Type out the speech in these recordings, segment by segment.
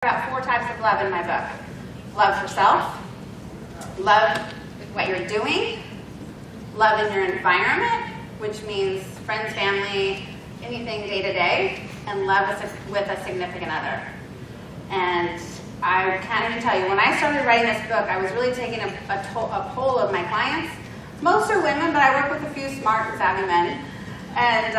About 4 types of love in my book. Love for self, love what you're doing, love in your environment, which means friends, family, anything day to day, and love with a significant other. And I can't even tell you, when I started writing this book, I was really taking a poll of my clients. Most are women, but I work with a few smart and savvy men. And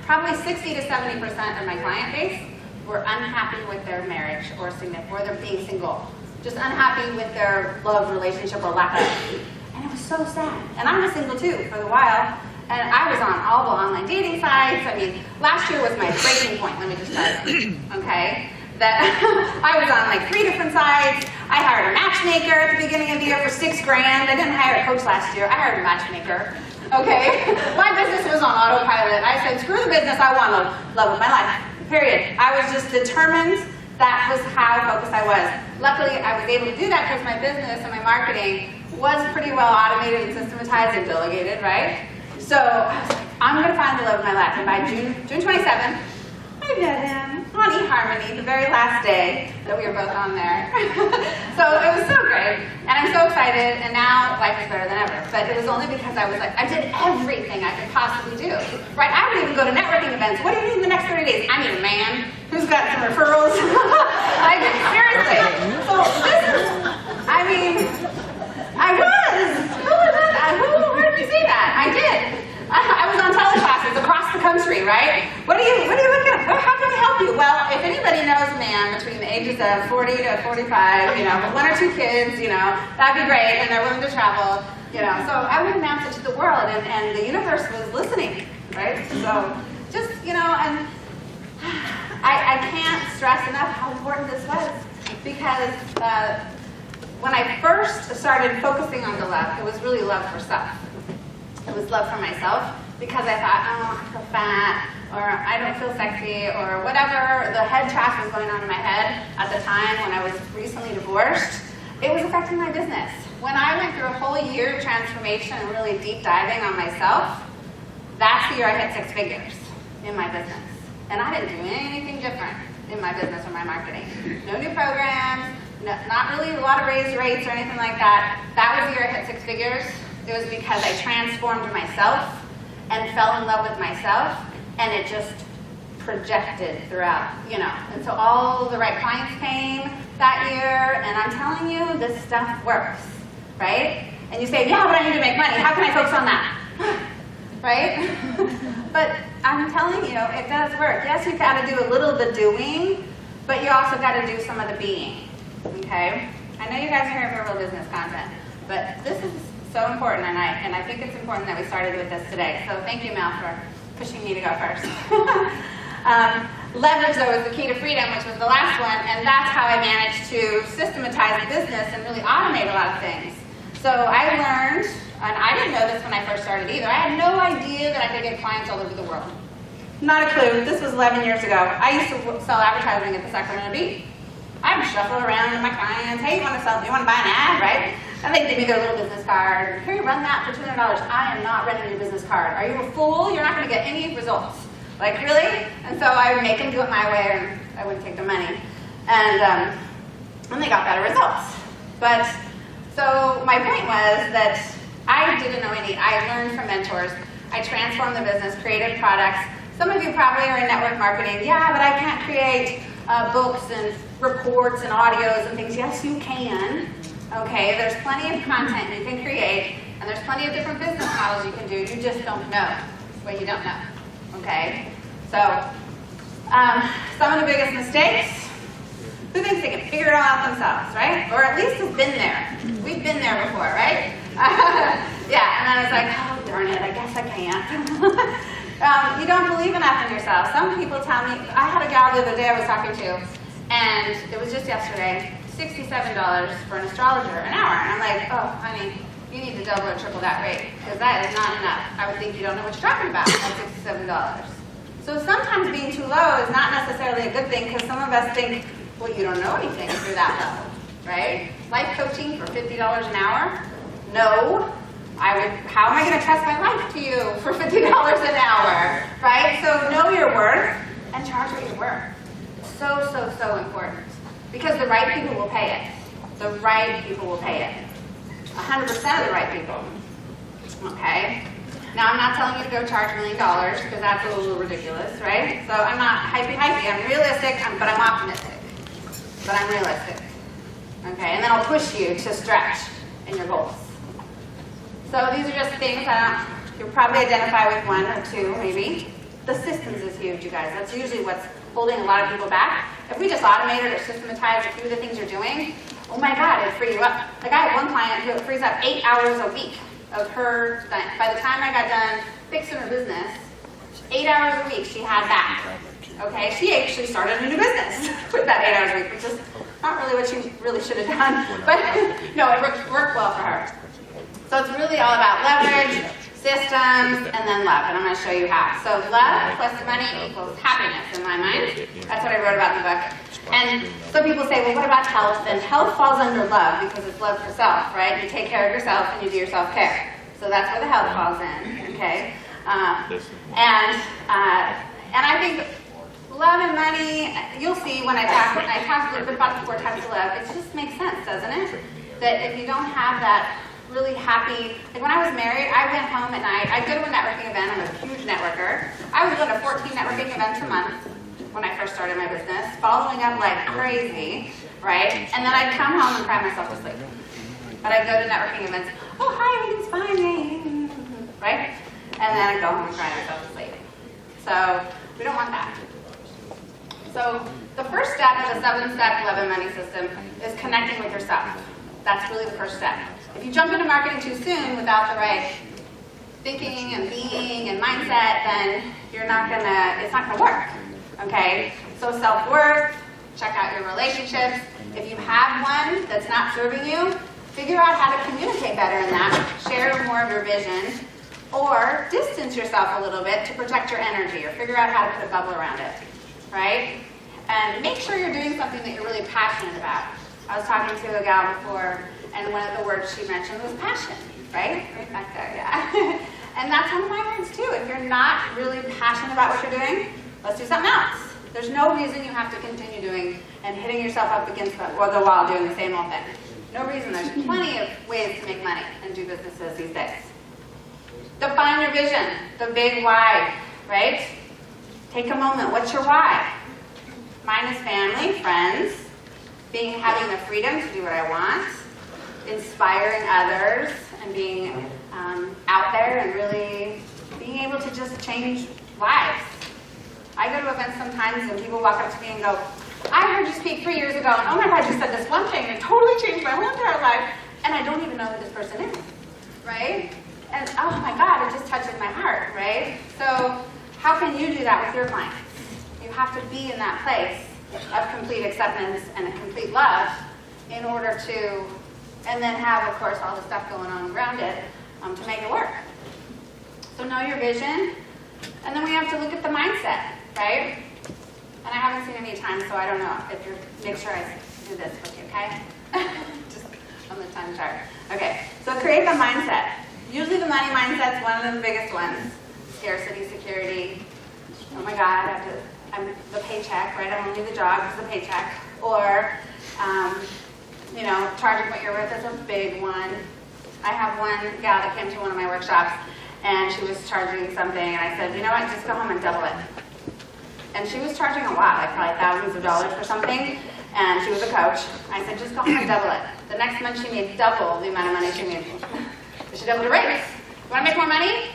probably 60 to 70% of my client base were unhappy with their marriage or they're being single. Just unhappy with their love relationship or lack of. And it was so sad. And I was single too for a while. And I was on all the online dating sites. I mean, last year was my breaking point. Let me just tell you. Okay? That I was on like 3 different sites. I hired a matchmaker at the beginning of the year for $6,000. I didn't hire a coach last year. I hired a matchmaker. Okay? My business was on autopilot. I said, screw the business, I want the love of my life. Period. I was just determined. That was how focused I was. Luckily, I was able to do that because my business and my marketing was pretty well automated and systematized and delegated, right? So I was like, I'm going to find the love of my life. And by June 27th, I met him on eHarmony, the very last day that we were both on there. So it was so great, and I'm so excited, and now life is better than ever. But it was only because I was like, I did everything I could possibly do. Right? I would even go to networking events. What do you need in the next 30 days? I need a man who's got some referrals. Like, seriously. So this is, I mean, I was. Who heard me say that? I did. I was on teleclasses across the country, right? What are you looking at? How can we help you? Well, if anybody knows a man between the ages of 40 to 45, with 1 or 2 kids, that'd be great, and they're willing to travel, So I would announce it to the world, and the universe was listening, right? So just, and I can't stress enough how important this was, because when I first started focusing on the love, it was really love for self. It was love for myself, because I thought, oh, I feel fat, or I don't feel sexy, or whatever the head trash was going on in my head at the time when I was recently divorced. It was affecting my business. When I went through a whole year of transformation and really deep diving on myself, that's the year I hit 6 figures in my business. And I didn't do anything different in my business or my marketing. No new programs, not really a lot of raised rates or anything like that. That was the year I hit 6 figures. It was because I transformed myself and fell in love with myself, and it just projected throughout, And so all the right clients came that year, and I'm telling you, this stuff works, right? And you say, yeah, but I need to make money. How can I focus on that? Right? But I'm telling you, it does work. Yes, you've got to do a little of the doing, but you also got to do some of the being, okay? I know you guys are here for real business content, but this is so important, and I think it's important that we started with this today. So thank you, Mel, for pushing me to go first. Leverage, though, is the key to freedom, which was the last one, and that's how I managed to systematize the business and really automate a lot of things. So I learned, and I didn't know this when I first started either, I had no idea that I could get clients all over the world. Not a clue. This was 11 years ago. I used to sell advertising at the Sacramento Bee. I would shuffle around with my clients. Hey, you want to buy an ad, right? And they'd give me their little business card. Here, run that for $200. I am not running your business card. Are you a fool? You're not going to get any results. Like, really? And so I would make them do it my way, and I wouldn't take the money. And they got better results. But, so my point was that I didn't know any. I learned from mentors. I transformed the business, created products. Some of you probably are in network marketing. Yeah, but I can't create books and reports and audios and things. Yes, you can. Okay, there's plenty of content you can create, and there's plenty of different business models you can do. You just don't know what you don't know. Okay, so some of the biggest mistakes. Who thinks they can figure it all out themselves, right? Or at least has been there. We've been there before, right? Yeah, and then I was like, oh darn it, I guess I can't. You don't believe enough in yourself. Some people tell me, I had a gal the other day I was talking to, and it was just yesterday, $67 for an astrologer an hour. And I'm like, oh, honey, you need to double or triple that rate, because that is not enough. I would think you don't know what you're talking about at $67. So sometimes being too low is not necessarily a good thing, because some of us think, well, you don't know anything if you're that low, right? Life coaching for $50 an hour? No. How am I going to trust my life to you for $50 an hour, right? So know your worth and charge what you're worth. so, so, so important. Because the right people will pay it. The right people will pay it. 100% of the right people. Okay? Now, I'm not telling you to go charge $1 million, because that's a little ridiculous, right? So I'm not hypey. I'm realistic, but I'm optimistic. But I'm realistic. Okay? And then I'll push you to stretch in your goals. So these are just things you'll probably identify with one or two, maybe. The systems is huge, you guys. That's usually what's holding a lot of people back. If we just automated or systematized a few of the things you're doing, oh my God, it'd free you up. Like I have one client who frees up 8 hours a week of her time. By the time I got done fixing her business, 8 hours a week she had back. Okay, she actually started a new business with that 8 hours a week, which is not really what she really should have done. But no, it worked well for her. So it's really all about leverage, systems, and then love. And I'm going to show you how. So love plus money equals happiness in my mind. That's what I wrote about in the book. And some people say, well, what about health? And health falls under love because it's love for self, right? You take care of yourself and you do your self-care. So that's where the health falls in, okay? And I think love and money, you'll see when I talk a little bit about the 4 types of love, it just makes sense, doesn't it? That if you don't have that really happy, like when I was married, I went home at night, I'd go to a networking event, I'm a huge networker. I was going to 14 networking events a month when I first started my business, following up like crazy, right? And then I'd come home and cry myself to sleep. But I'd go to networking events, oh hi, everything's fine, right? And then I'd go home and cry myself to sleep. So we don't want that. So the first step of the 7-step love and money system is connecting with yourself. That's really the first step. If you jump into marketing too soon without the right thinking and being and mindset, then it's not gonna work, okay? So self-worth, check out your relationships. If you have one that's not serving you, figure out how to communicate better in that, share more of your vision, or distance yourself a little bit to protect your energy, or figure out how to put a bubble around it, right? And make sure you're doing something that you're really passionate about. I was talking to a gal before, and one of the words she mentioned was passion, right? Right back there, yeah. And that's one of my words too. If you're not really passionate about what you're doing, let's do something else. There's no reason you have to continue doing and hitting yourself up against the wall doing the same old thing. No reason. There's plenty of ways to make money and do businesses these days. Define your vision, the big why, right? Take a moment. What's your why? Mine is family, friends, having the freedom to do what I want, inspiring others, and being out there and really being able to just change lives. I go to events sometimes and people walk up to me and go, I heard you speak 3 years ago, and oh my God, you said this one thing and it totally changed my whole entire life, and I don't even know who this person is, right? And oh my God, it just touches my heart, right? So how can you do that with your clients? You have to be in that place of complete acceptance and complete love in order to, and then have, of course, all the stuff going on around it to make it work. So know your vision, and then we have to look at the mindset, right? And I haven't seen any time, so I don't know if you're, make sure I do this with you, okay? Just on the time chart. Okay, so create the mindset. Usually the money mindset's one of the biggest ones. Scarcity, security. Oh my God, I'm the paycheck, right? I'm only the job, it's the paycheck. Or, charging what you're worth is a big one. I have one gal that came to one of my workshops, and she was charging something, and I said, you know what, just go home and double it. And she was charging a lot, like probably thousands of dollars for something, and she was a coach. I said, just go home and double it. The next month she made double the amount of money she made. She doubled her rates. You want to make more money?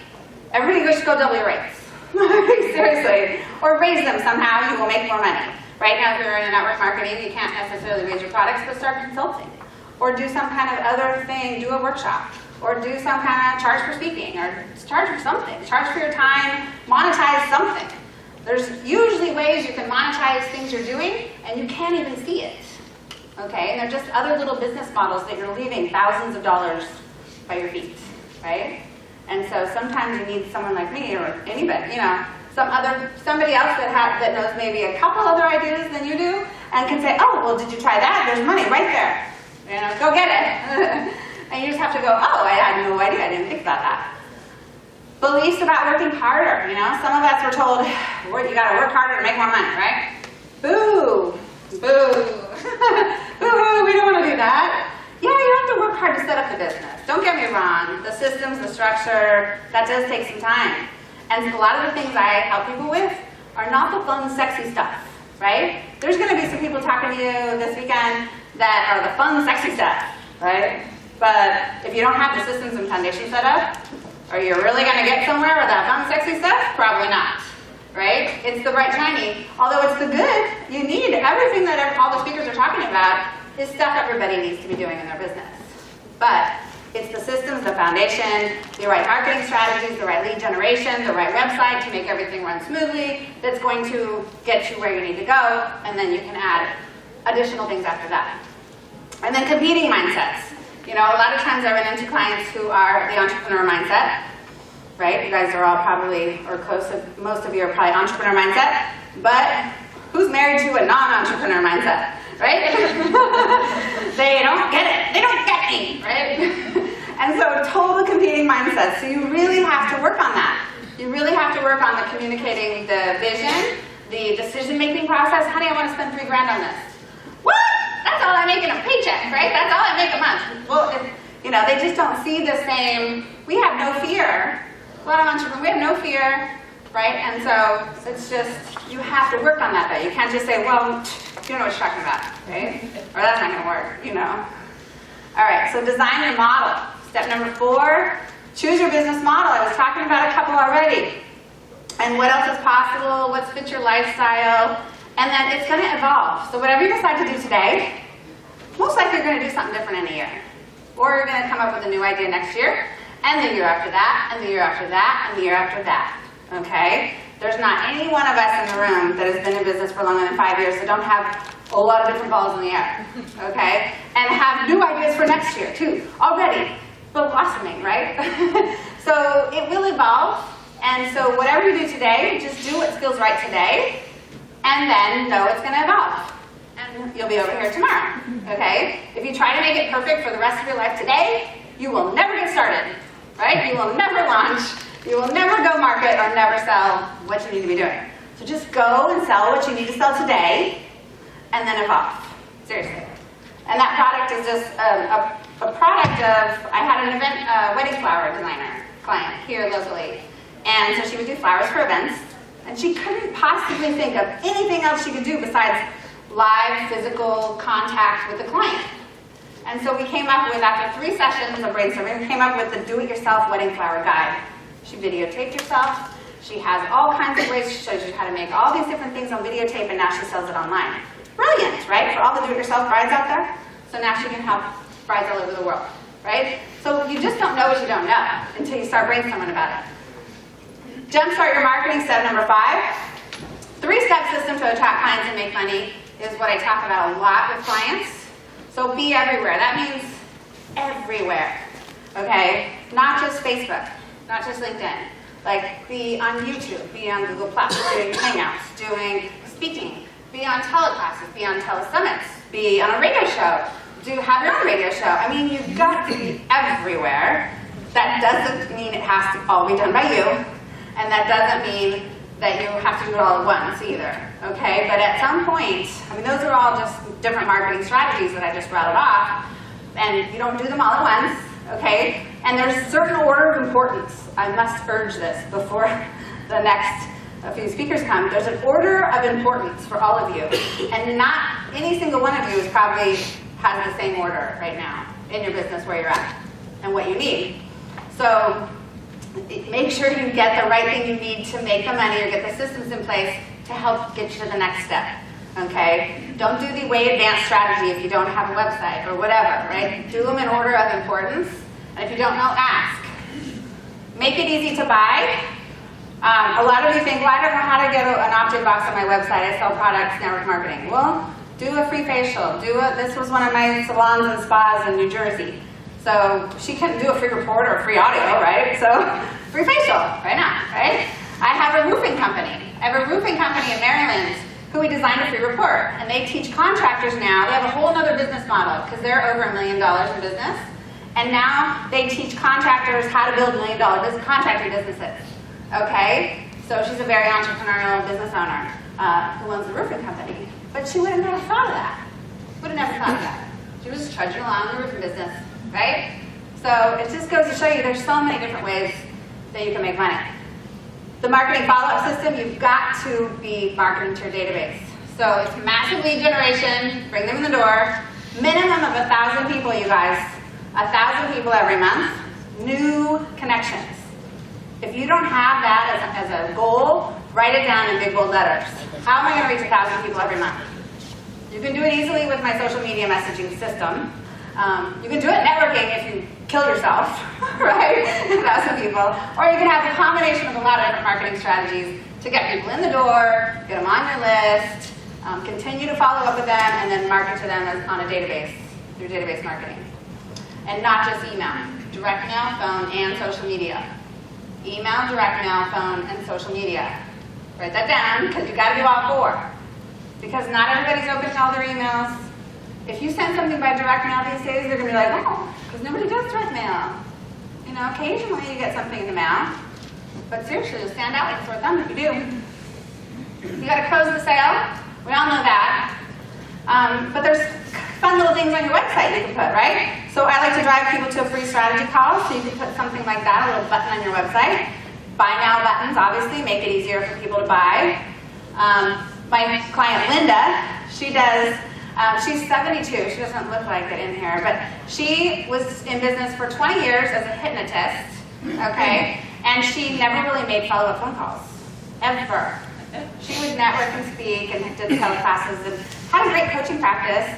Everybody should go double your rates. Seriously. Or raise them somehow, you will make more money. Right now, if you're in a network marketing, you can't necessarily raise your products, but start consulting. Or do some kind of other thing, do a workshop. Or do some kind of charge for speaking, or charge for something. Charge for your time, monetize something. There's usually ways you can monetize things you're doing, and you can't even see it. Okay, and they're just other little business models that you're leaving thousands of dollars by your feet, right? And so sometimes you need someone like me, or anybody, somebody else that knows maybe a couple other ideas than you do, and can say, oh, well, did you try that? There's money right there. Go get it. And you just have to go, oh, I had no idea. I didn't think about that. Beliefs about working harder. Some of us were told, you got to work harder to make more money, right? Boo! systems, the structure, that does take some time. And a lot of the things I help people with are not the fun, sexy stuff, right? There's going to be some people talking to you this weekend that are the fun, sexy stuff, right? But if you don't have the systems and foundation set up, are you really going to get somewhere with that fun, sexy stuff? Probably not, right? It's the bright, shiny. Although it's the good, you need everything that all the speakers are talking about is stuff everybody needs to be doing in their business. But it's the systems, the foundation, the right marketing strategies, the right lead generation, the right website to make everything run smoothly that's going to get you where you need to go, and then you can add additional things after that. And then competing mindsets. You know, a lot of times I run into clients who are the entrepreneur mindset, right? You guys are all probably, or close to, most of you are probably entrepreneur mindset, but who's married to a non-entrepreneur mindset, right? They don't get it. They don't get me, right? And so total competing mindsets. So you really have to work on that. You really have to work on the communicating the vision, the decision-making process. Honey, I want to spend $3 grand on this. What? That's all I make in a paycheck, right? That's all I make a month. Well, you know, they just don't see the same. We have no fear. A lot of entrepreneurs, we have no fear, right? And so it's just, you have to work on that, though. You can't just say, well, you know what you're talking about, right? Or that's not going to work, you know. All right, so design your model. Step number 4, choose your business model. I was talking about a couple already. And what else is possible? What fits your lifestyle? And then it's going to evolve. So whatever you decide to do today, most likely you're going to do something different in a year. Or you're going to come up with a new idea next year, and the year after that, and the year after that, and the year after that. Okay? There's not any one of us in the room that has been in business for longer than 5 years that don't have a lot of different balls in the air. Okay? And have new ideas for next year, too. Already. Blossoming, right? So it will evolve. And so whatever you do today, just do what feels right today. And then know it's going to evolve. And you'll be over here tomorrow. Okay? If you try to make it perfect for the rest of your life today, you will never get started. Right? You will never launch. You will never go market or never sell what you need to be doing. So just go and sell what you need to sell today, and then evolve. Seriously. And that product is just a product of, I had an event, wedding flower designer client here locally. And so she would do flowers for events, and she couldn't possibly think of anything else she could do besides live physical contact with the client. And so we came up with, after 3 sessions of brainstorming, we came up with the do-it-yourself wedding flower guide. She videotaped herself. She has all kinds of ways. She shows you how to make all these different things on videotape, and now she sells it online. Brilliant, right? For all the do-it-yourself brides out there. So now she can help brides all over the world, right? So you just don't know what you don't know until you start brainstorming about it. Jumpstart your marketing, step number 5. 3-step system to attract clients and make money is what I talk about a lot with clients. So be everywhere. That means everywhere, okay? Not just Facebook, not just LinkedIn. Like, be on YouTube, be on Google+, doing Hangouts, doing speaking, be on teleclasses, be on telesummits, be on a radio show, have your own radio show. I mean, you've got to be everywhere. That doesn't mean it has to all be done by you, and that doesn't mean that you have to do it all at once either, okay? But at some point, I mean, those are all just different marketing strategies that I just rattled off, and you don't do them all at once, okay? And there's a certain order of importance. I must urge this before the next few speakers come. There's an order of importance for all of you, and not any single one of you is probably has the same order right now in your business where you're at and what you need. So make sure you get the right thing you need to make the money, or get the systems in place to help get you to the next step, okay? Don't do the way advanced strategy if you don't have a website or whatever, right? Do them in order of importance, and if you don't know, ask. Make it easy to buy. A lot of you think, well, I don't know how to get an object box on my website. I sell products, network marketing. Well, do a free facial. This was one of my salons and spas in New Jersey. So she couldn't do a free report or a free audio, right? So free facial, right now, right? I have a roofing company. I have a roofing company in Maryland who we designed a free report. And they teach contractors now. They have a whole other business model because they're over $1 million in business. And now they teach contractors how to build $1 million contracting businesses. Okay? So she's a very entrepreneurial business owner who owns a roofing company. But she would have never thought of that. Would have never thought of that. She was just trudging along in the roofing business, right? So it just goes to show you there's so many different ways that you can make money. The marketing follow-up system, you've got to be marketing to your database. So it's massive lead generation, bring them in the door, minimum of 1,000 people, you guys. 1,000 people every month, new connections. If you don't have that as a goal, write it down in big bold letters. How am I going to reach 1,000 people every month? You can do it easily with my social media messaging system. You can do it networking if you kill yourself, right? 1,000 people. Or you can have a combination of a lot of different marketing strategies to get people in the door, get them on your list, continue to follow up with them, and then market to them on a database, through database marketing. And not just email. Direct mail, phone, and social media. Email, direct mail, phone, and social media. Write that down, because you've got to do all four. Because not everybody's opening all their emails. If you send something by direct mail these days, they're going to be like, oh, because nobody does direct mail. You know, occasionally you get something in the mail. But seriously, you'll stand out with a sore thumb if you do. You got to close the sale. We all know that. But there's fun little things on your website you can put, right? So I like to drive people to a free strategy call, so you can put something like that, a little button on your website. Buy now buttons, obviously, make it easier for people to buy. My client Linda, she does, she's 72, she doesn't look like it in here, but she was in business for 20 years as a hypnotist, okay? And she never really made follow-up phone calls, ever. She would network and speak and did teleclasses and had a great coaching practice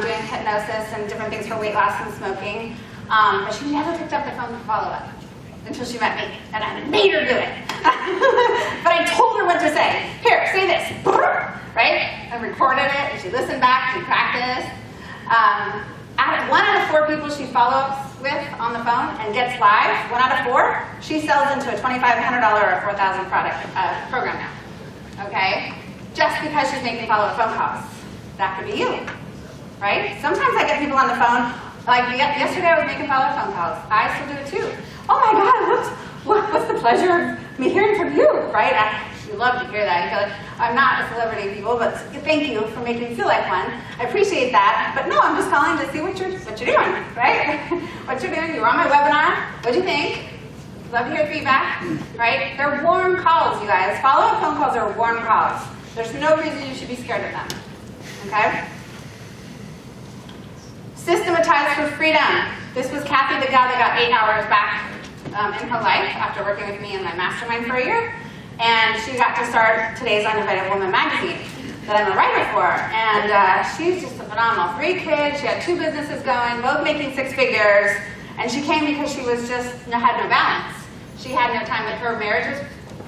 doing hypnosis and different things for weight loss and smoking. But she never picked up the phone for follow-up until she met me, and I made her do it. But I told her what to say. Here, say this, right? I recorded it, and she listened back, she practiced. 1 out of 4 people she follows with on the phone and gets live, 1 out of 4, she sells into a $2,500 or $4,000 product program now. Okay? Just because she's making follow-up phone calls. That could be you, right? Sometimes I get people on the phone, like yesterday I was making follow-up phone calls. I still do it too. Oh my God, what's the pleasure of me hearing from you, right? You love to hear that. You feel like, I'm not a celebrity, people, but thank you for making me feel like one. I appreciate that. But no, I'm just calling to see what you're doing, right? What you're doing. You were on my webinar. What'd you think? Love to hear feedback, right? They're warm calls, you guys. Follow-up phone calls are warm calls. There's no reason you should be scared of them, okay? Systematized for freedom. This was Kathy, the gal that got 8 hours back in her life after working with me in my mastermind for a year. And she got to start today's Untitled Woman magazine that I'm a writer for. And she's just a phenomenal. 3 kids, she had 2 businesses going, both making 6 figures. And she came because she was just had no balance. She had no time. Her marriage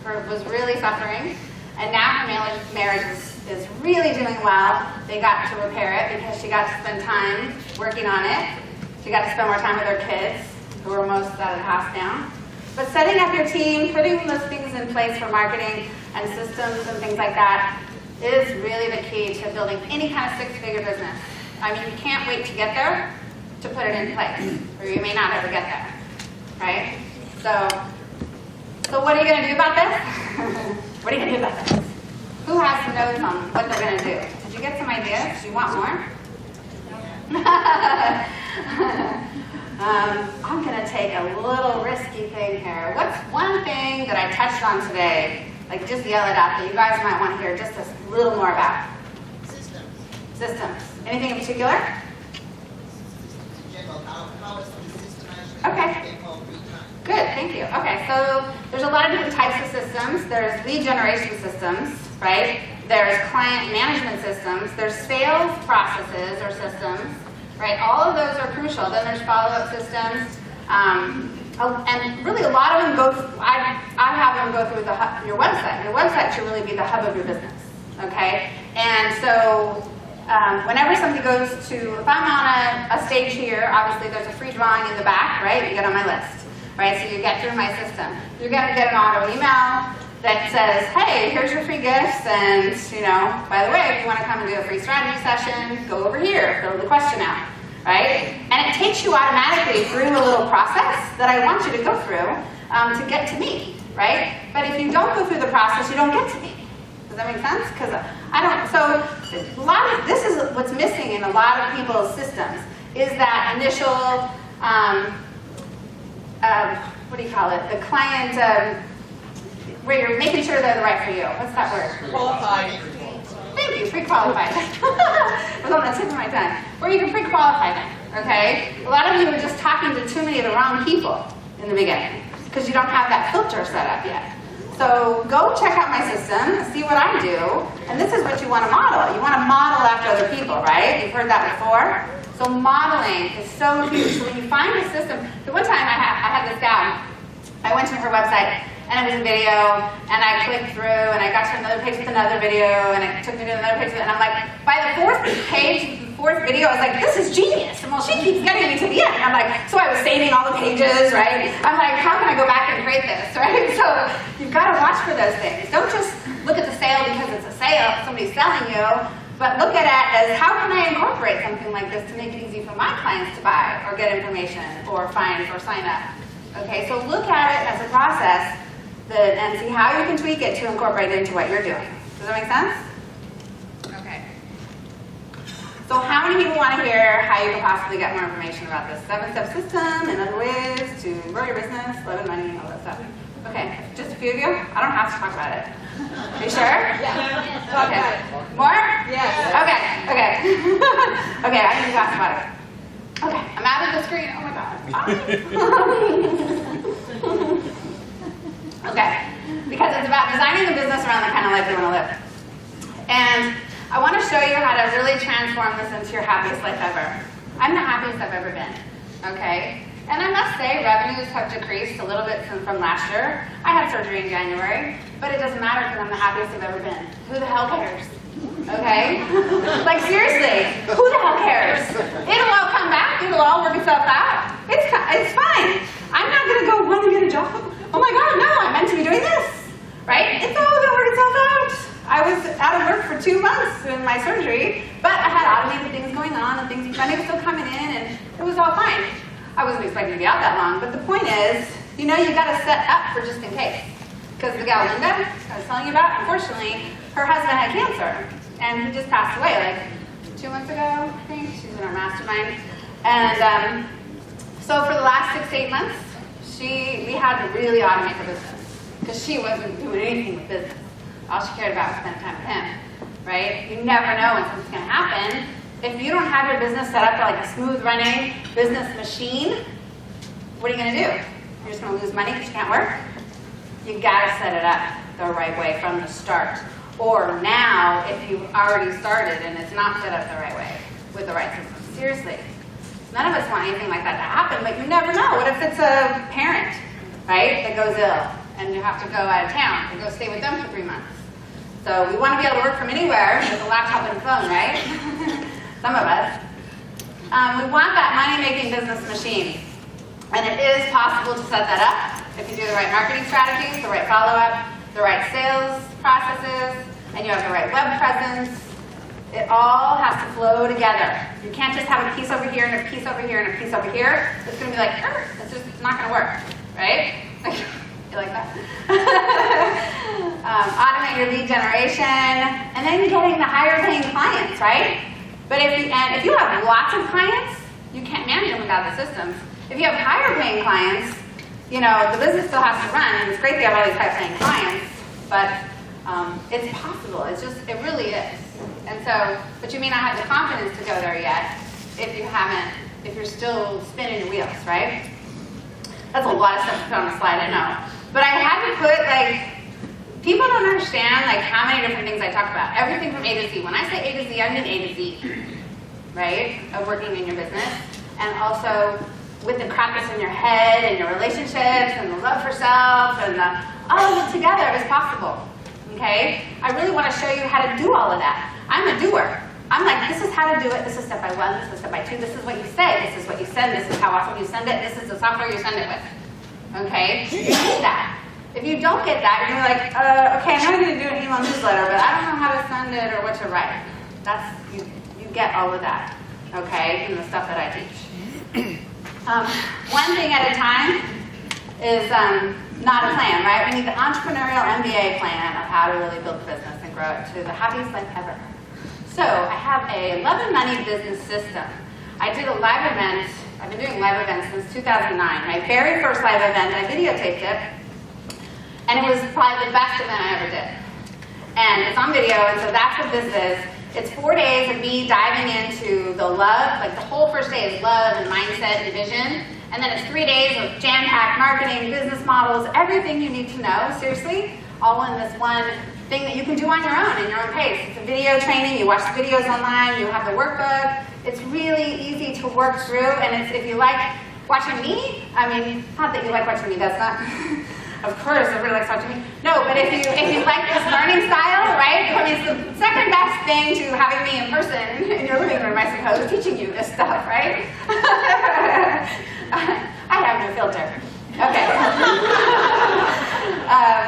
was really suffering. And now her marriage is really doing well. They got to repair it because she got to spend time working on it. She got to spend more time with her kids, who were most out of the house now. But setting up your team, putting those things in place for marketing and systems and things like that is really the key to building any kind of 6-figure business. I mean, you can't wait to get there to put it in place, or you may not ever get there, right? So what are you going to do about this? What are you going to do about this? Who has some notes on what they're going to do? Did you get some ideas? Do you want more? I'm going to take a little risky thing here. What's one thing that I touched on today? Like, just yell it out that you guys might want to hear just a little more about. Systems. Anything in particular? In general, how is the systemized? Okay. Good, thank you. Okay, so there's a lot of different types of systems. There's lead generation systems, right? There's client management systems. There's sales processes or systems, right? All of those are crucial. Then there's follow-up systems. And really a lot of them go, I have them go through your website. Your website should really be the hub of your business, okay? And so whenever somebody goes to, if I'm on a stage here, obviously there's a free drawing in the back, right? You get on my list, right? So you get through my system. You're going to get an auto email that says, hey, here's your free gifts, and, by the way, if you want to come and do a free strategy session, go over here, fill the question out, right? And it takes you automatically through a little process that I want you to go through to get to me, right? But if you don't go through the process, you don't get to me. Does that make sense? Because so this is what's missing in a lot of people's systems, is that initial what do you call it? The client, where you're making sure they're right for you. What's that word? Qualified. Thank you, pre-qualified. It was on the tip of my tongue. Where you can pre-qualify them, okay? A lot of you are just talking to too many of the wrong people in the beginning because you don't have that filter set up yet. So go check out my system, see what I do, and this is what you want to model. You want to model after other people, right? You've heard that before? So modeling is so huge. So when you find a system, the one time I had this gal, I went to her website, and it was a video, and I clicked through, and I got to another page with another video, and it took me to another page, and I'm like, by the fourth page, the fourth video, I was like, this is genius. And well, she keeps getting me to the end. I'm like, so I was saving all the pages, right? I'm like, how can I go back and create this, right? So you've got to watch for those things. Don't just look at the sale because it's a sale, somebody's selling you, but look at it as how can I incorporate something like this to make it easy for my clients to buy or get information or find or sign up. Okay, so look at it as a process and see how you can tweak it to incorporate it into what you're doing. Does that make sense? Okay. So how many people want to hear how you can possibly get more information about this 7-step system and other ways to grow your business, love and money, all that stuff? Okay, just a few of you? I don't have to talk about it. Are you sure? Yeah. Okay. More? Yes. Okay, okay. Okay, I need to talk about it. Okay, I'm out of the screen. Oh my God. Okay, because it's about designing the business around the kind of life you want to live. And I want to show you how to really transform this into your happiest life ever. I'm the happiest I've ever been, okay? And I must say, revenues have decreased a little bit from last year. I had surgery in January, but it doesn't matter because I'm the happiest I've ever been. Who the hell cares? Okay? Like seriously, who the hell cares? It'll all come back. It'll all work itself out. It's fine. I'm not going to go run and get a job. Oh my God, no, I'm meant to be doing this. Right? It's all going to work itself out. I was out of work for 2 months in my surgery, but I had automated things going on and money was still coming in and it was all fine. I wasn't expecting to be out that long, but the point is, you know, you got to set up for just in case. Because the gal Linda, I was telling you about, unfortunately, her husband had cancer, and he just passed away like 2 months ago, I think. She's in our mastermind. And so for the last 6 to 8 months, we had to really automate the business because she wasn't doing anything with business. All she cared about was spending time with him, right? You never know when something's going to happen. If you don't have your business set up like a smooth running business machine, what are you going to do? You're just going to lose money because you can't work? You got to set it up the right way from the start. Or now, if you've already started and it's not set up the right way with the right system. Seriously. None of us want anything like that to happen, but you never know. What if it's a parent, right, that goes ill and you have to go out of town and go stay with them for 3 months? So we want to be able to work from anywhere with a laptop and a phone, right? Some of us. We want that money-making business machine. And it is possible to set that up if you do the right marketing strategies, the right follow-up, the right sales processes, and you have the right web presence. It all has to flow together. You can't just have a piece over here and a piece over here and a piece over here. It's going to be like, it's just not going to work, right? You like that? Automate your lead generation, and then getting the higher paying clients, right? But if you have lots of clients, you can't manage them without the systems. If you have higher paying clients, you know, the business still has to run, and it's great to have all these high paying clients, but it's possible. It really is. And so, but you may not have the confidence to go there yet if you're still spinning your wheels, right? That's a lot of stuff to put on a slide, I know. But I had to put, people don't understand, how many different things I talk about. Everything from A to Z. When I say A to Z, I mean A to Z, right, of working in your business. And also with the crap that's in your head and your relationships and the love for self and all of it together is possible, okay? I really want to show you how to do all of that. I'm a doer. I'm like, this is how to do it. This is step by 1. This is step by 2. This is what you say. This is what you send. This is how often you send it. This is the software you send it with. Okay? You get that. If you don't get that, you're going to be like, okay, I know I'm going to do an email newsletter, but I don't know how to send it or what to write. You get all of that, okay, in the stuff that I teach. One thing at a time is not a plan, right? We need the entrepreneurial MBA plan of how to really build the business and grow it to the happiest life ever. So I have a love and money business system. I did a live event I've been doing live events since 2009. My very first live event, I videotaped it, and it was probably the best event I ever did. And it's on video, and so that's what this is. It's 4 days of me diving into the love, like the whole first day is love and mindset and vision. And then it's 3 days of jam-packed marketing, business models, everything you need to know, seriously, all in this one thing that you can do on your own, in your own pace. It's a video training, you watch the videos online, you have the workbook. It's really easy to work through, and it's, if you like watching me, I mean, not that you like watching me, that's not, of course, everybody likes watching me. No, but if you like this learning style, right, I mean, it's the second best thing to having me in person in your living room, I suppose, teaching you this stuff, right? I have no filter. Okay.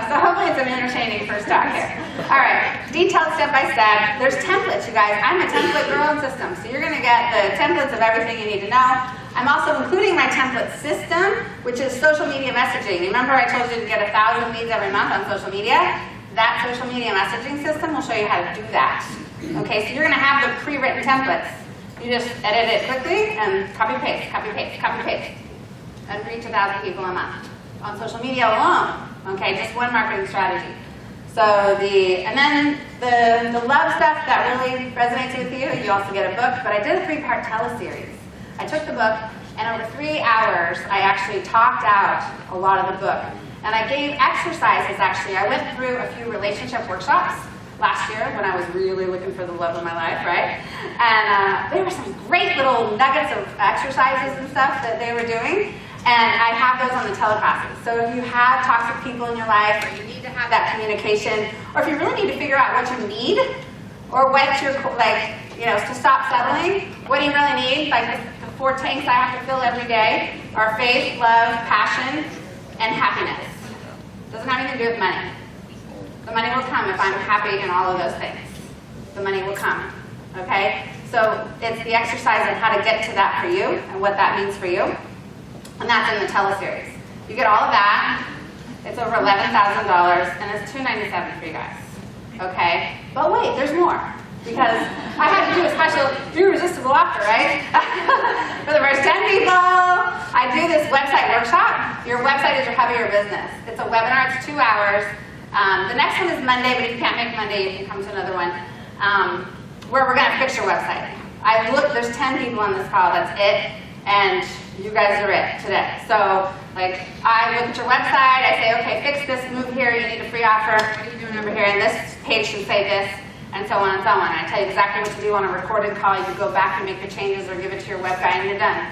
So hopefully it's an entertaining first talk here. All right, detailed step by step. There's templates, you guys. I'm a template girl in systems, so you're going to get the templates of everything you need to know. I'm also including my template system, which is social media messaging. Remember I told you to get 1,000 leads every month on social media? That social media messaging system will show you how to do that. Okay, so you're going to have the pre-written templates. You just edit it quickly and copy paste, copy paste, copy paste. And reach 1,000 people a month on social media alone. Okay, just one marketing strategy. So and then the love stuff that really resonates with you, you also get a book. But I did a 3-part teleseries. I took the book, and over 3 hours, I actually talked out a lot of the book. And I gave exercises, actually. I went through a few relationship workshops last year when I was really looking for the love of my life, right? And there were some great little nuggets of exercises and stuff that they were doing. And I have those on the teleclasses. So if you have toxic people in your life, or you need to have that communication, or if you really need to figure out what you need, or what you're, like, you know, to stop settling, what do you really need? Like the 4 tanks I have to fill every day are faith, love, passion, and happiness. Doesn't have anything to do with money. The money will come if I'm happy in all of those things. The money will come, okay? So it's the exercise on how to get to that for you, and what that means for you. And that's in the teleseries. You get all of that. It's over $11,000, and it's $297 for you guys. Okay? But wait, there's more. Because I had to do a special irresistible offer, right? For the first 10 people, I do this website workshop. Your website is your hub of your business. It's a webinar. It's 2 hours. The next one is Monday, but if you can't make Monday, you can come to another one, where we're going to fix your website. There's 10 people on this call. That's it. And you guys are it today. So, like, I look at your website, I say, okay, fix this, move here, you need a free offer, what are you doing over here? And this page should say this, and so on and so on. I tell you exactly what to do on a recorded call. You go back and make the changes or give it to your web guy and you're done.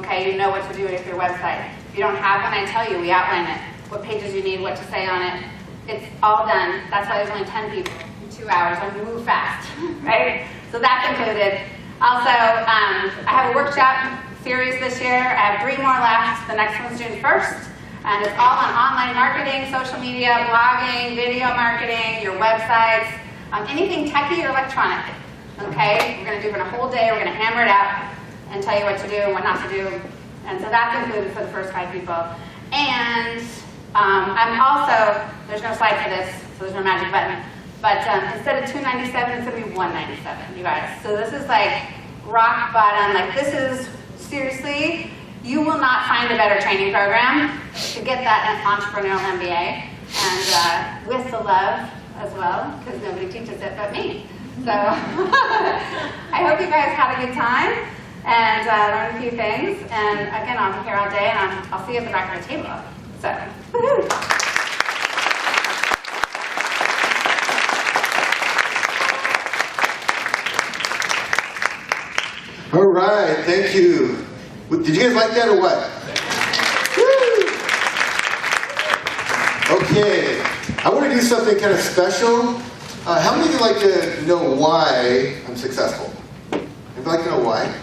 Okay, you know what to do with your website. If you don't have one, I tell you, we outline it. What pages you need, what to say on it. It's all done. That's why there's only 10 people in 2 hours. I move fast, right? So that's included. Also, I have a workshop series this year. I have 3 more left. The next one's June 1st. And it's all on online marketing, social media, blogging, video marketing, your websites, anything techie or electronic. Okay? We're going to do it in a whole day. We're going to hammer it out and tell you what to do and what not to do. And so that's included for the first 5 people. And I'm also, there's no slide for this, so there's no magic button. But instead of $297, it's going to be $197, you guys. So this is like rock bottom. Like, this is, seriously, you will not find a better training program to get that entrepreneurial MBA, and with the love as well, because nobody teaches it but me. So I hope you guys had a good time and learned a few things. And again, I'll be here all day, and I'll see you at the back of the table. So, woohoo! All right, thank you. Did you guys like that or what? Woo! Okay, I want to do something kind of special. How many of you like to know why I'm successful? Would you like to know why?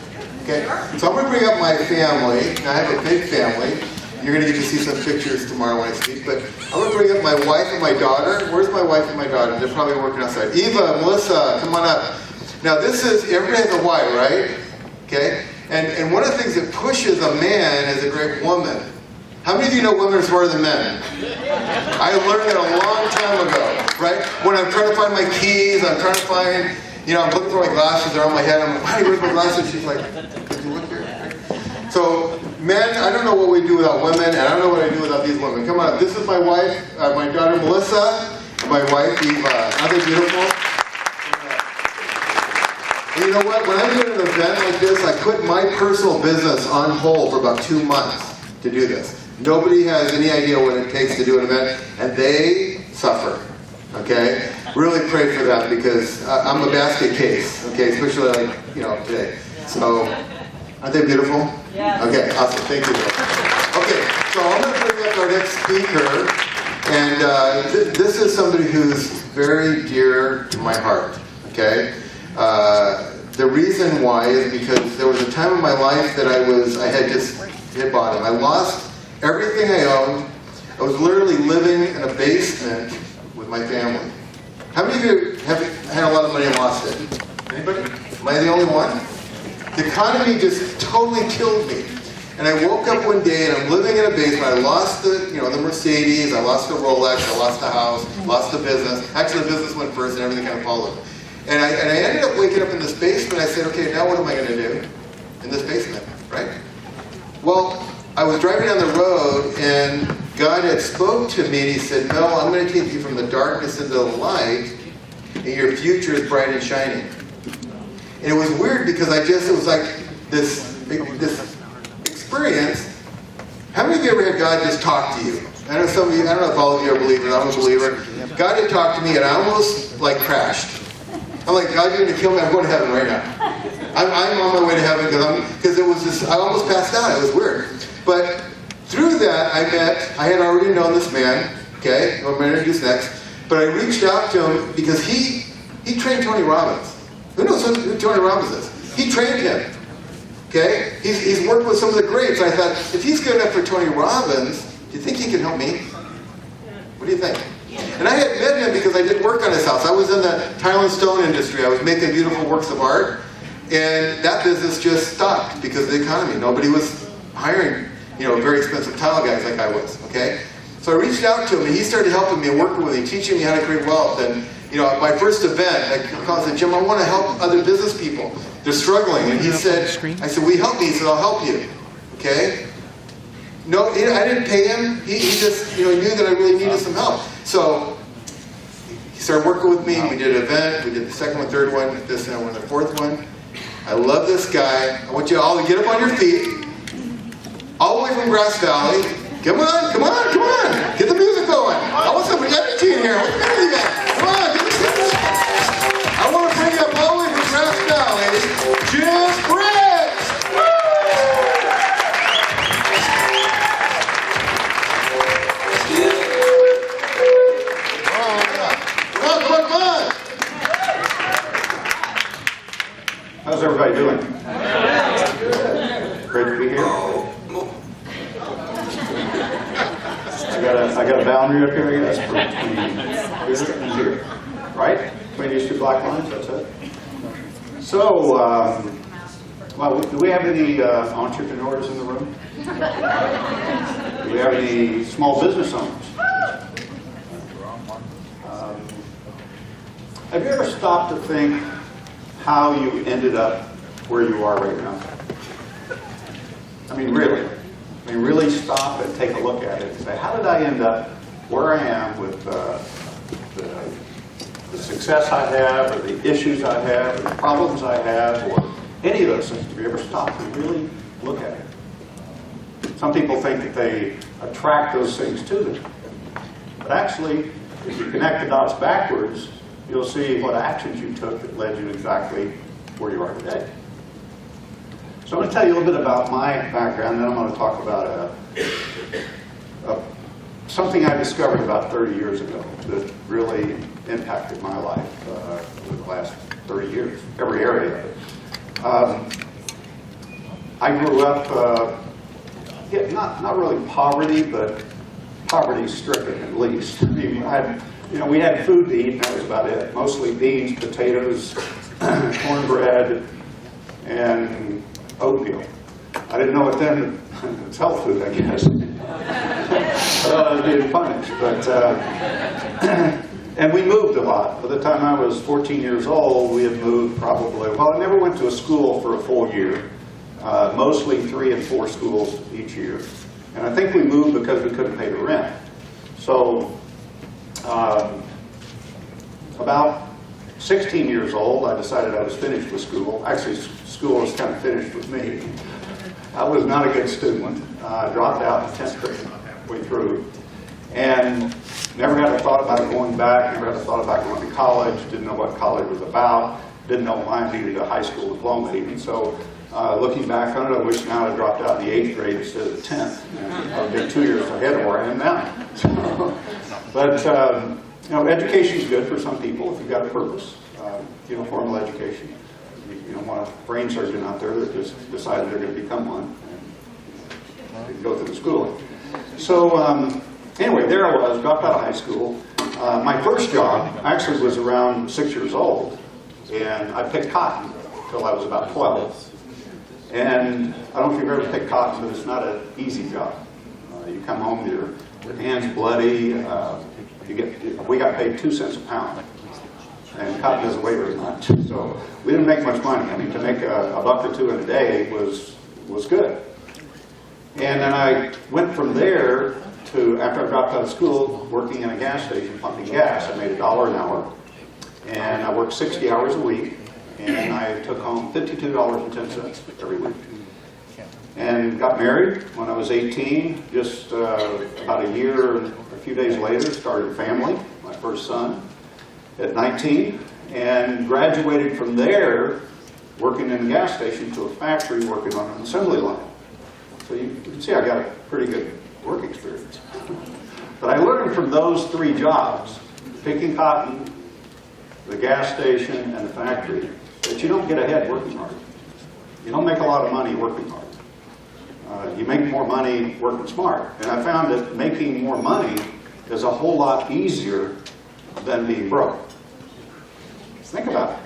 Okay, so I'm going to bring up my family. Now, I have a big family. You're going to get to see some pictures tomorrow when I speak, but I'm going to bring up my wife and my daughter. Where's my wife and my daughter? They're probably working outside. Eva, Melissa, come on up. Now, this is, everybody has a why, right? Okay? And one of the things that pushes a man is a great woman. How many of you know women are smarter than men? I learned that a long time ago, right? When I'm trying to find my keys, I'm trying to find, I'm looking for my glasses, they're on my head, I'm like, why do you wear my glasses? She's like, did you look here? So, men, I don't know what we do without women, and I don't know what I do without these women. Come on, this is my wife, my daughter Melissa, and my wife Eva. Aren't they beautiful? And you know what? When I'm doing an event like this, I put my personal business on hold for about 2 months to do this. Nobody has any idea what it takes to do an event, and they suffer. Okay? Really pray for them, because I'm a basket case. Okay, especially like today. So, aren't they beautiful? Yeah. Okay, awesome. Thank you. Okay, so I'm going to bring up our next speaker, and this is somebody who's very dear to my heart. Okay. The reason why is because there was a time in my life that I had just hit bottom. I lost everything I owned. I was literally living in a basement with my family. How many of you have had a lot of money and lost it? Anybody? Am I the only one? The economy just totally killed me. And I woke up one day and I'm living in a basement. I lost the Mercedes, I lost the Rolex, I lost the house, lost the business. Actually, the business went first and everything kind of followed. And I ended up waking up in this basement. I said, okay, now what am I going to do in this basement, right? Well, I was driving down the road and God had spoke to me and he said, no, I'm going to take you from the darkness into the light and your future is bright and shining. And it was weird because it was like this experience. How many of you ever had God just talk to you? I know some of you, I don't know if all of you are believers, I'm a believer. God had talked to me and I almost crashed. I'm like, God, you're going to kill me. I'm going to heaven right now. I'm on my way to heaven because it was just, I almost passed out. It was weird. But through that, I had already known this man, okay, who I'm going to introduce next. But I reached out to him because he trained Tony Robbins. Who knows who Tony Robbins is? He trained him, okay? He's worked with some of the greats. I thought, if he's good enough for Tony Robbins, do you think he can help me? What do you think? And I had met him because I did work on his house. I was in the tile and stone industry. I was making beautiful works of art. And that business just stopped because of the economy. Nobody was hiring, very expensive tile guys like I was, okay? So I reached out to him and he started helping me and working with me, teaching me how to create wealth. And, at my first event, I called and said, Jim, I want to help other business people. They're struggling. And he said, I said, will you help me? He said, I'll help you, okay? No, I didn't pay him. He just, knew that I really needed some help. So he started working with me. We did an event. We did the second one, third one, this and the fourth one. I love this guy. I want you all to get up on your feet. All the way from Grass Valley. Come on, come on, come on. Get the music going. I want some energy in here. What's the energy man? Come on, get the music. I want to bring you up all the way from Grass Valley. Jim Briggs. How's everybody doing? Great to be here. I got a boundary up here, I guess, between here and here, right? Between these two black lines, that's it. So, well, do we have any entrepreneurs in the room? Do we have any small business owners? Have you ever stopped to think how you ended up where you are right now? I mean, really stop and take a look at it and say, how did I end up where I am with the success I have, or the issues I have, or the problems I have, or any of those things? Have you ever stopped and really look at it? Some people think that they attract those things to them. But actually, if you connect the dots backwards, you'll see what actions you took that led you exactly where you are today. So I'm going to tell you a little bit about my background, then I'm going to talk about something I discovered about 30 years ago that really impacted my life over the last 30 years, every area of it. I grew up, not really poverty, but poverty-stricken at least. I mean, we had food to eat, and that was about it. Mostly beans, potatoes, cornbread, and oatmeal. I didn't know it then. It's health food, I guess. Being punished. But, and we moved a lot. By the time I was 14 years old, we had moved probably, well, I never went to a school for a full year. mostly 3 and 4 schools each year. And I think we moved because we couldn't pay the rent. So about 16 years old, I decided I was finished with school. Actually, school was kind of finished with me. I was not a good student. Dropped out in 10th grade, way through. And never had a thought about going back, never had a thought about going to college, didn't know what college was about, didn't know why I needed a high school diploma even. So looking back on it, I wish now I'd dropped out in the 8th grade instead of the 10th. I've been 2 years ahead of where I am now. But you know, education's good for some people if you've got a purpose. You know, formal education. You don't want a brain surgeon out there that just decided they're going to become one and go through the schooling. So anyway, there I was, dropped out of high school. My first job actually was around 6 years old, and I picked cotton until I was about 12. And I don't know if you've ever picked cotton, but it's not an easy job. You come home, your hands bloody. We got paid 2 cents a pound, and cotton doesn't weigh very much. So we didn't make much money. I mean, to make a buck or two in a day was good. And then I went from there to, after I dropped out of school, working in a gas station, pumping gas. I made $1 an hour, and I worked 60 hours a week, and I took home $52.10 every week. And got married when I was 18. Just about a year and a few days later, started a family, my first son, at 19, and graduated from there, working in a gas station, to a factory, working on an assembly line. So you can see I got a pretty good work experience. But I learned from those 3 jobs, picking cotton, the gas station, and the factory, that you don't get ahead working hard. You don't make a lot of money working hard. You make more money working smart. And I found that making more money is a whole lot easier than being broke. Think about it.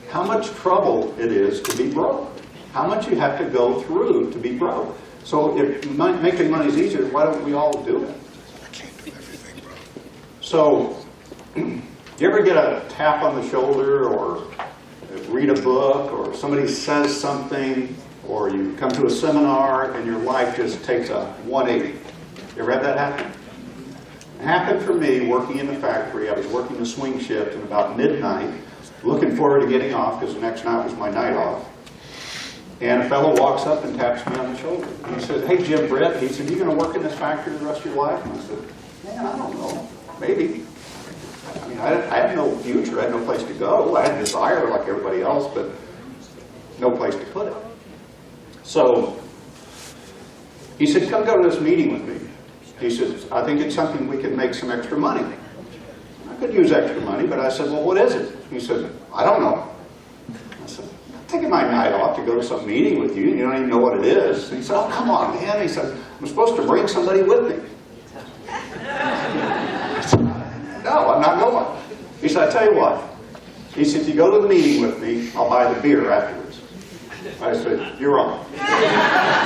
How much trouble it is to be broke. How much you have to go through to be broke. So if making money is easier, why don't we all do it? So, you ever get a tap on the shoulder, or read a book, or somebody says something, or you come to a seminar and your life just takes a 180? You ever had that happen? It happened for me working in the factory. I was working the swing shift, and about midnight, looking forward to getting off because the next night was my night off. And a fellow walks up and taps me on the shoulder. He said, "Hey, Jim Britt," he said, "you going to work in this factory the rest of your life?" And I said, "Man, I don't know. Maybe." I mean, I had no future. I had no place to go. I had a desire like everybody else, but no place to put it. So he said, "Come go to this meeting with me." He said, "I think it's something we can make some extra money." I could use extra money, but I said, "Well, what is it?" He said, "I don't know." I said, "I'm taking my night off to go to some meeting with you. You don't even know what it is." And he said, "Oh, come on, man." He said, "I'm supposed to bring somebody with me." I said, "No, I'm not going." He said, "I tell you what." He said, "If you go to the meeting with me, I'll buy the beer afterwards." I said, "You're wrong."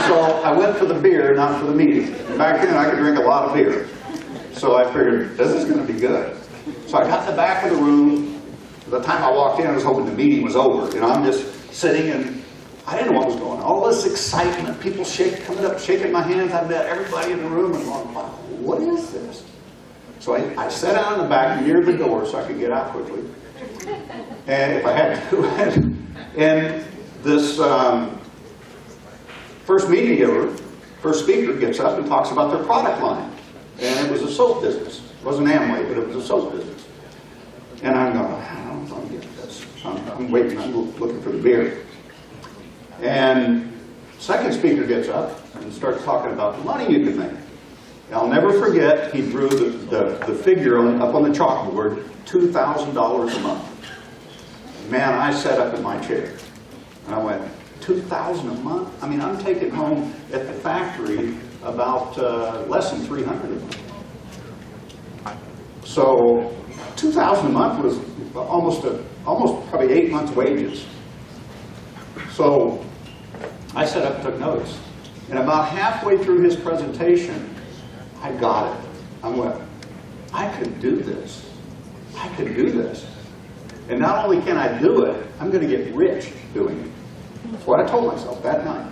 So I went for the beer, not for the meeting. Back then, I could drink a lot of beer. So I figured, this is going to be good. So I got in the back of the room. By the time I walked in, I was hoping the meeting was over. You know, I'm just sitting, and I didn't know what was going on. All this excitement, people coming up, shaking my hands. I met everybody in the room and going, "Wow, what is this?" So I sat down in the back near the door so I could get out quickly, and if I had to. And this first speaker gets up and talks about their product line. And it was a soap business. It wasn't Amway, but it was a soap business. And I'm going, I don't know if I'm getting this. I'm waiting, I'm looking for the beer. And second speaker gets up and starts talking about the money you can make. And I'll never forget, he drew the figure up on the chalkboard, $2,000 a month. Man, I sat up in my chair. And I went, $2,000 a month? I mean, I'm taking home at the factory about less than $300 a month. So $2,000 a month was almost probably 8 months' wages. So I sat up and took notes. And about halfway through his presentation, I got it. I went, I could do this. I could do this. And not only can I do it, I'm going to get rich doing it. That's what I told myself that night.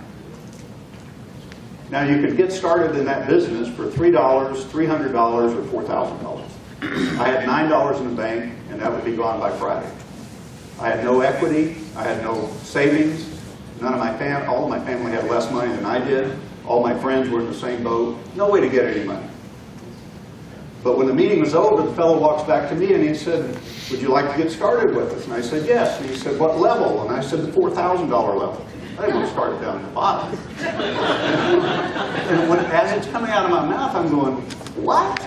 Now, you could get started in that business for $3, $300, or $4,000. I had $9 in the bank, and that would be gone by Friday. I had no equity. I had no savings. None of my all of my family had less money than I did. All my friends were in the same boat. No way to get any money. But when the meeting was over, the fellow walks back to me and he said, "Would you like to get started with us?" And I said, "Yes." And he said, "What level?" And I said, "The $4,000 level." I didn't want to start down at the bottom. And as it's coming out of my mouth, I'm going, "What?"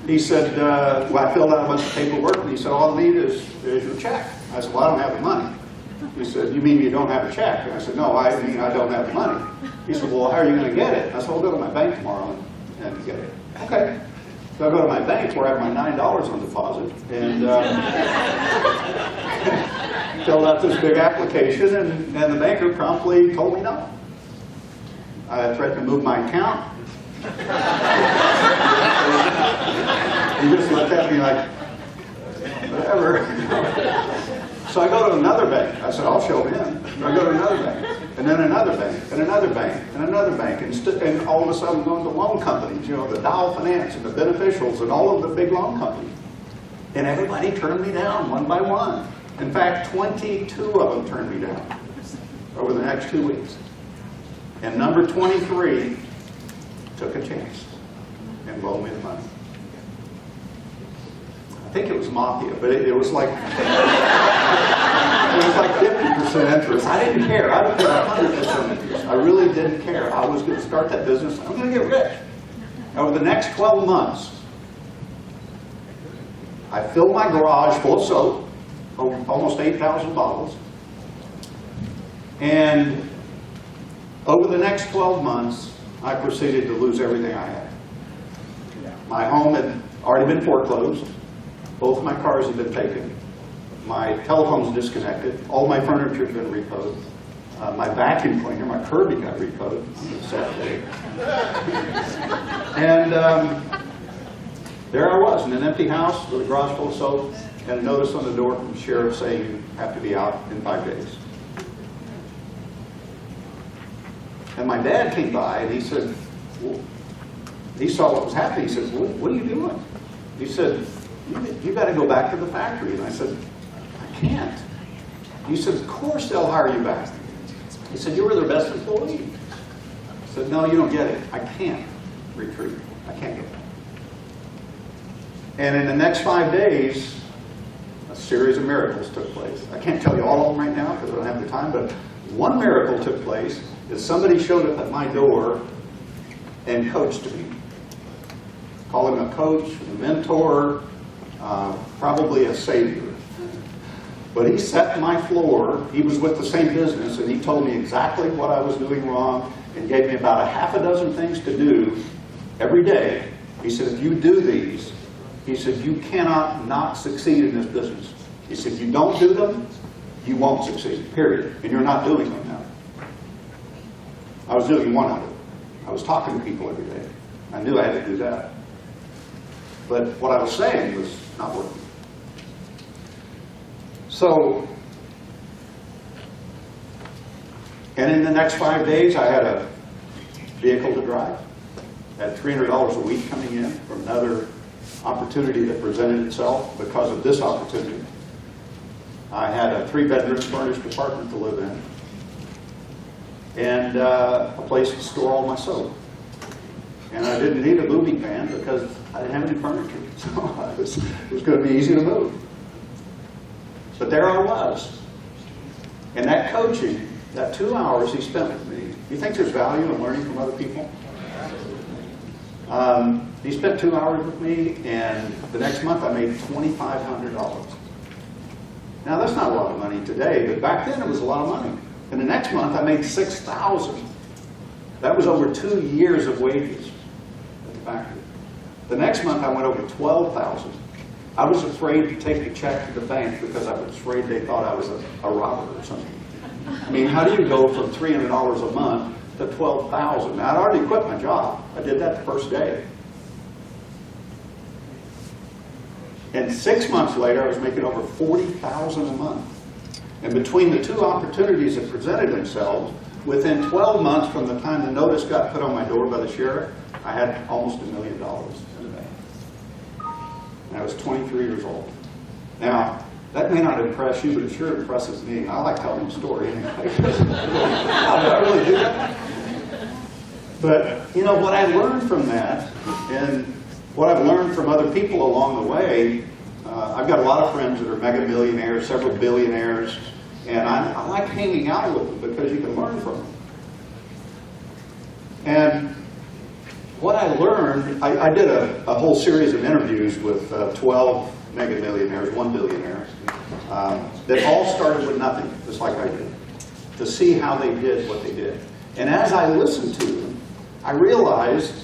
He said, well, I filled out a bunch of paperwork, and he said, "All I need is your check." I said, "Well, I don't have the money." He said, "You mean you don't have a check?" And I said, "No, I mean I don't have the money." He said, "Well, how are you going to get it?" I said, "I'll go to my bank tomorrow and get it." Okay. So I go to my bank where I have my $9 on deposit, and filled out this big application, and the banker promptly told me no. I threatened to move my account. He just looked at me like, whatever. So I go to another bank. I said, "I'll show him." So I go to another bank, and then another bank, and another bank, and another bank, and all of a sudden I'm going to loan companies, you know, the Dow Finance and the Beneficials and all of the big loan companies. And everybody turned me down one by one. In fact, 22 of them turned me down over the next 2 weeks. And number 23 took a chance and loaned me the money. I think it was mafia, but it was like 50% interest. I didn't care. I would pay 100% interest. I really didn't care. I was going to start that business. I'm going to get rich. Over the next 12 months, I filled my garage full of soap, almost 8,000 bottles. And over the next 12 months, I proceeded to lose everything I had. My home had already been foreclosed. Both of my cars had been taken. My telephone's disconnected. All my furniture had been repoed. My vacuum cleaner, my Kirby got repoed on a Saturday. And there I was in an empty house with a garage full of soap and a notice on the door from the sheriff saying you have to be out in 5 days. And my dad came by and he said, well, he saw what was happening. He said, well, "What are you doing?" He said, you got to go back to the factory. And I said, "I can't." He said, "Of course they'll hire you back." He said, "You were their best employee." I said, "No, you don't get it. I can't retreat. I can't go back." And in the next 5 days, a series of miracles took place. I can't tell you all of them right now because I don't have the time, but one miracle took place is somebody showed up at my door and coached me. Call him a coach, a mentor, probably a savior. But he sat on my floor. He was with the same business, and he told me exactly what I was doing wrong and gave me about a half a dozen things to do every day. He said, "If you do these," he said, "you cannot not succeed in this business." He said, "If you don't do them, you won't succeed, period. And you're not doing them now." I was doing one of it. I was talking to people every day. I knew I had to do that. But what I was saying was not working. So, and in the next 5 days, I had a vehicle to drive. I had $300 a week coming in from another opportunity that presented itself because of this opportunity. I had a 3-bedroom furnished apartment to live in. And a place to store all my soap. And I didn't need a moving van because I didn't have any furniture. So it was going to be easy to move. But there I was. And that coaching, that 2 hours he spent with me, you think there's value in learning from other people? He spent 2 hours with me, and the next month I made $2,500. Now that's not a lot of money today, but back then it was a lot of money. And the next month I made $6,000. That was over 2 years of wages at the factory. The next month I went over $12,000. I was afraid to take the check to the bank because I was afraid they thought I was a robber or something. I mean, how do you go from $300 a month to $12,000? Now, I'd already quit my job. I did that the first day. And 6 months later, I was making over $40,000 a month. And between the two opportunities that presented themselves, within 12 months from the time the notice got put on my door by the sheriff, I had almost $1 million in the bank. And I was 23 years old. Now, that may not impress you, but it sure impresses me. I like telling the story anyway. I really do that. But, you know, what I learned from that, and what I've learned from other people along the way, I've got a lot of friends that are mega millionaires, several billionaires, and I like hanging out with them because you can learn from them. And what I learned, I did a whole series of interviews with 12 mega millionaires, 1 billionaire, that all started with nothing, just like I did, to see how they did what they did. And as I listened to them, I realized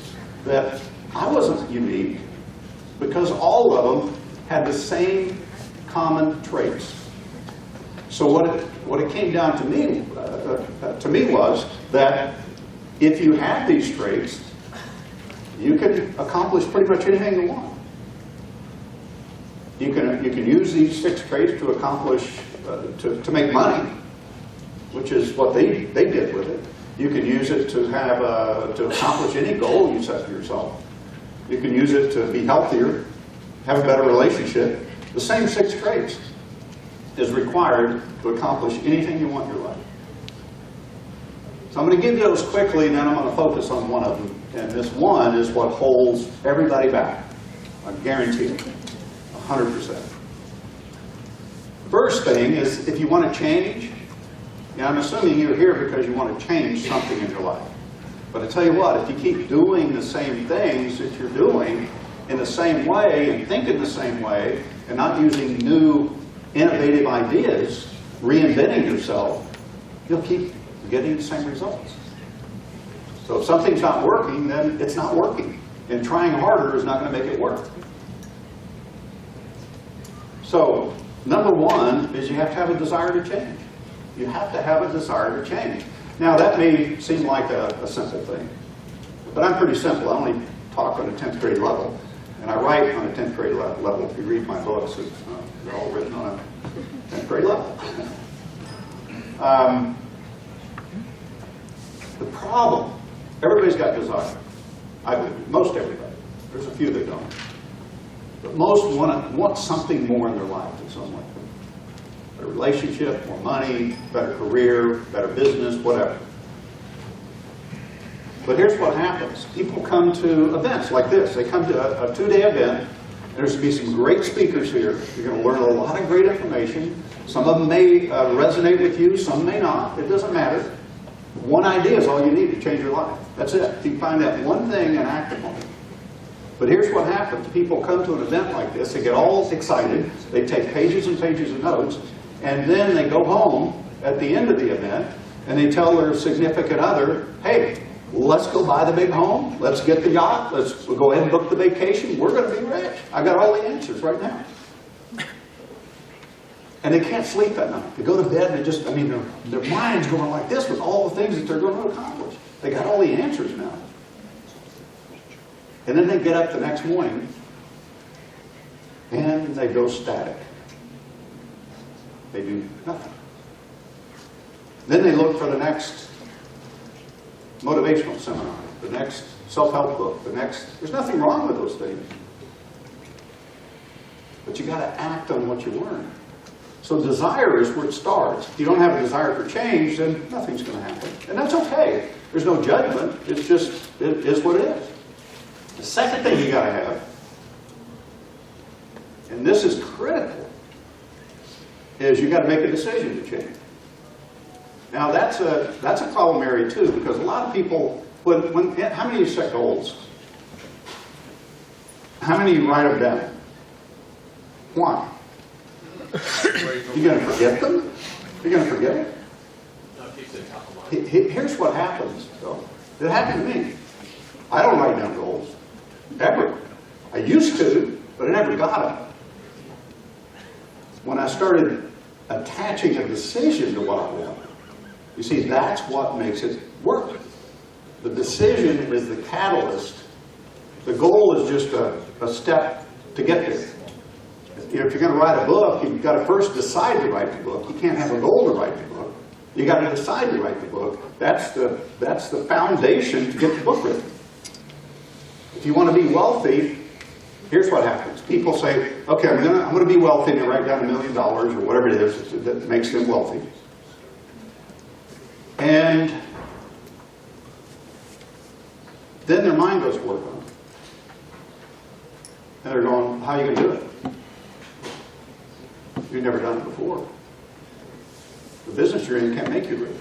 that I wasn't unique because all of them had the same common traits. So what it came down to me was that if you have these traits, you can accomplish pretty much anything you want. You can use these 6 traits to accomplish, to make money, which is what they did with it. You can use it to to accomplish any goal you set for yourself. You can use it to be healthier, have a better relationship. The same 6 traits is required to accomplish anything you want in your life. So I'm going to give you those quickly, and then I'm going to focus on one of them. And this one is what holds everybody back. I guarantee it, 100%. First thing is, if you want to change, I'm assuming you're here because you want to change something in your life. But I tell you what, if you keep doing the same things that you're doing in the same way and thinking the same way and not using new, innovative ideas, reinventing yourself, you'll keep getting the same results. So if something's not working, then it's not working. And trying harder is not going to make it work. So, number one is you have to have a desire to change. You have to have a desire to change. Now, that may seem like a simple thing, but I'm pretty simple. I only talk on a 10th grade level, and I write on a 10th grade level. If you read my books, they're all written on a 10th grade level. The problem, everybody's got desire. I believe, most everybody. There's a few that don't. But most want something more in their life in some way. Better relationship, more money, better career, better business, whatever. But here's what happens. People come to events like this. They come to a 2-day event. There's going to be some great speakers here. You're going to learn a lot of great information. Some of them may resonate with you, some may not. It doesn't matter. One idea is all you need to change your life. That's it. You find that one thing and act upon it. But here's what happens. People come to an event like this, they get all excited, they take pages and pages of notes, and then they go home at the end of the event, and they tell their significant other, hey, let's go buy the big home, let's get the yacht, we'll go ahead and book the vacation, we're going to be rich. I got all the answers right now. And they can't sleep that night. They go to bed and their mind's going like this with all the things that they're going to accomplish. They got all the answers now. And then they get up the next morning and they go static. They do nothing. Then they look for the next motivational seminar, the next self-help book, there's nothing wrong with those things. But you got to act on what you learn. So desire is where it starts. If you don't have a desire for change, then nothing's going to happen. And that's okay. There's no judgment. It's just, it is what it is. The second thing you got to have, and this is critical, is you got to make a decision to change. Now that's a problem area too, because a lot of people, how many of you set goals? How many of you write them down? Why? You're going to forget them? You're going to forget it? Here's what happens, though. It happened to me. I don't write down goals. Ever. I used to, but I never got them. When I started attaching a decision to what I want, you see, that's what makes it work. The decision is the catalyst. The goal is just a step to get there. you know, if you're going to write a book, you've got to first decide to write the book. You can't have a goal to write the book. You got to decide to write the book. That's the foundation to get the book written. If you want to be wealthy, here's what happens. People say, okay, I'm going to be wealthy, and they write down $1 million or whatever it is that makes them wealthy. And then their mind goes to work on it. And they're going, how are you going to do it? You've never done it before. The business you're in can't make you rich.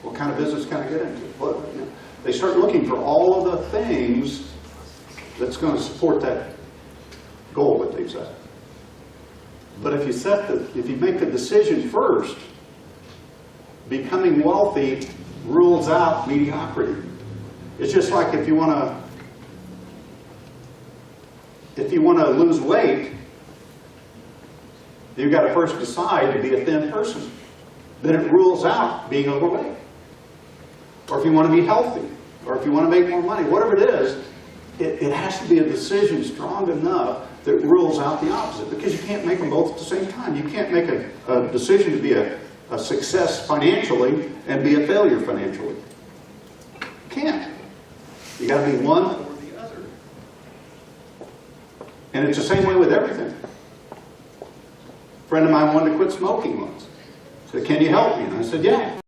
What kind of business can I get into? What, you know, they start looking for all of the things that's going to support that goal that they've set. But if you make the decision first, becoming wealthy rules out mediocrity. It's just like if you want to lose weight, you've got to first decide to be a thin person. Then it rules out being overweight. Or if you want to be healthy, or if you want to make more money, whatever it is, it has to be a decision strong enough that rules out the opposite, because you can't make them both at the same time. You can't make a decision to be a success financially and be a failure financially. You can't. You got to be one or the other. And it's the same way with everything. A friend of mine wanted to quit smoking once. Said, can you help me? And I said, yeah.